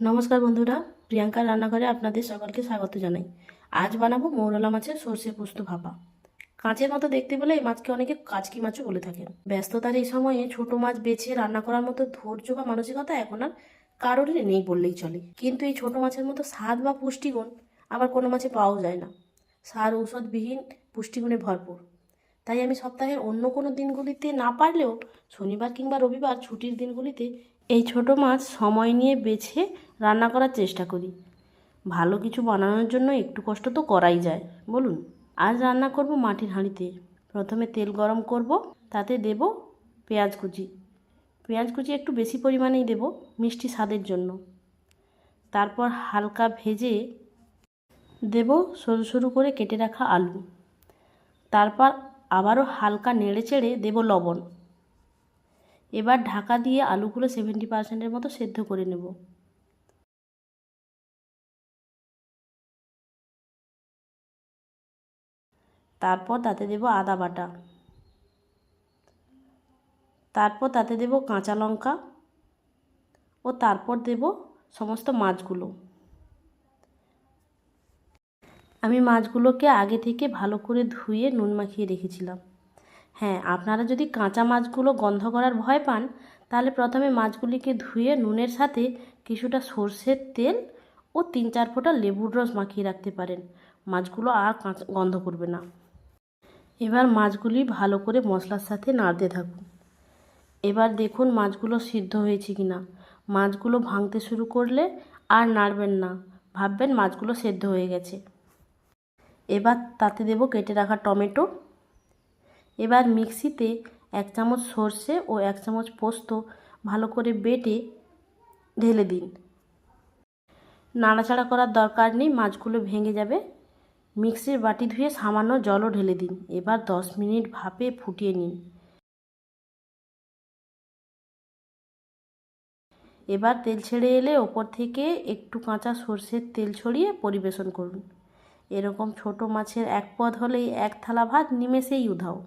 নমস্কার বন্ধুরা, প্রিয়াঙ্কার রান্নাঘরে আপনাদের সকলকে স্বাগত জানাই। আজ বানাবো মৌরলা মাছের সর্ষে পোস্ত ভাপা। কাঁচের মতো দেখতে বলে এই মাছকে অনেকে কাচকি মাছও বলে থাকেন। ব্যস্ততার এই সময়ে ছোট মাছ বেছে রান্না করার মতো ধৈর্য বা মানসিকতা এখন আর কারোরই নেই বললেই চলে। কিন্তু এই ছোট মাছের মতো স্বাদ বা পুষ্টিগুণ আবার কোনো মাছে পাওয়াও যায় না। সার ঔষধবিহীন পুষ্টিগুণে ভরপুর। তাই আমি সপ্তাহের অন্য কোনো দিনগুলিতে না পারলেও শনিবার কিংবা রবিবার ছুটির দিনগুলিতে এই ছোট মাছ সময় নিয়ে বেছে রান্না করার চেষ্টা করি। ভালো কিছু বানানোর জন্য একটু কষ্ট তো করাই যায়, বলুন। আজ রান্না করব মাটির হাঁড়িতে। প্রথমে তেল গরম করব, তাতে দেব পেঁয়াজ কুচি। পেঁয়াজ কুচি একটু বেশি পরিমাণেই দেব, মিষ্টি স্বাদের জন্য। তারপর হালকা ভেজে দেব সরু সরু করে কেটে রাখা আলু। তারপর আবারও হালকা নেড়ে চেড়ে দেব লবণ। এবার ঢাকা দিয়ে আলুগুলো 70% মতো সেদ্ধ করে নেব। তারপর তাতে দেব আদা বাটা। তারপর তাতে দেব কাঁচা লঙ্কা ও তারপর দেব সমস্ত মাছগুলো। আমি মাছগুলোকে আগে থেকে ভালো করে ধুয়ে নুন মাখিয়ে রেখেছিলাম। হ্যাঁ, আপনারা যদি কাঁচা মাছগুলো গন্ধ করার ভয় পান তাহলে প্রথমে মাছগুলিকে ধুয়ে নুনের সাথে কিছুটা সর্ষের তেল ও 3-4 ফোঁটা লেবুর রস মাখিয়ে রাখতে পারেন। মাছগুলো আর কাঁচা গন্ধ করবে না। এবার মাছগুলি ভালো করে মশলার সাথে নাড়তে থাকুন। এবার দেখুন মাছগুলো সিদ্ধ হয়েছে কিনা। মাছগুলো ভাঙতে শুরু করলে আর নাড়বেন না, ভাববেন মাছগুলো সেদ্ধ হয়ে গেছে। এবার তাতে দেব কেটে রাখা টমেটো। এবার মিক্সিতে 1 চামচ সর্ষে ও 1 চামচ পোস্ত ভালো করে বেটে ঢেলে দিন। নাড়াচাড়া করার দরকার নেই, মাছগুলো ভেঙে যাবে। মিক্সির বাটি ধুয়ে সামান্য জলও ঢেলে দিন। এবার 10 মিনিট ভাপে ফুটিয়ে নিন। এবার তেল ছেড়ে এলে ওপর থেকে একটু কাঁচা সর্ষের তেল ছড়িয়ে পরিবেশন করুন। এরকম ছোট মাছের এক পদ হলেই এক থালা ভাত নিমেষেই উধাও।